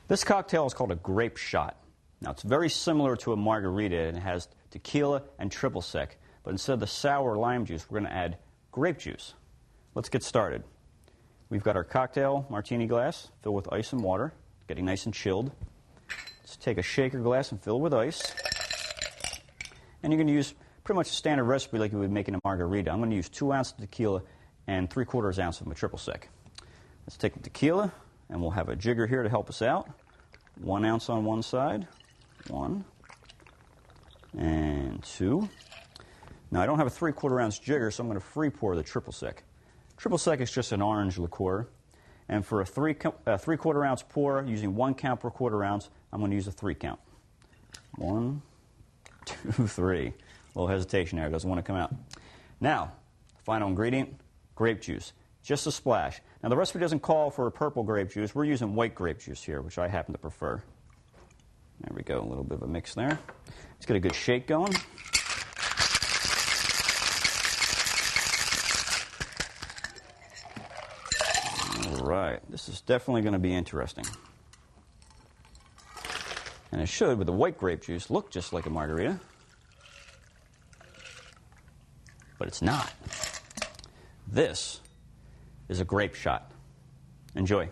This cocktail is called a Grape Shot. Now, it's very similar to a margarita, and it has tequila and triple sec. But instead of the sour lime juice, we're going to add grape juice. Let's get started. We've got our cocktail martini glass filled with ice and water, getting nice and chilled. Let's take a shaker glass and fill it with ice. And you're going to use pretty much a standard recipe like you would make in a margarita. I'm going to use 2 ounces of tequila and 3/4 ounce of my triple sec. Let's take the tequila, and we'll have a jigger here to help us out. 1 ounce on one side. 1 and 2. Now, I don't have a 3/4 ounce jigger, so I'm going to free pour the triple sec. Triple sec is just an orange liqueur. And for a 3/4 ounce pour, using 1 count per 1/4 ounce, I'm going to use a 3 count. 1, 2, 3. A little hesitation there. It doesn't want to come out. Now, final ingredient, grape juice. Just a splash. Now, the recipe doesn't call for a purple grape juice. We're using white grape juice here, which I happen to prefer. There we go. A little bit of a mix there. Let's get a good shake going. All right. This is definitely going to be interesting. And it should, with the white grape juice, look just like a margarita. But it's not. This is a Grape Shot. Enjoy.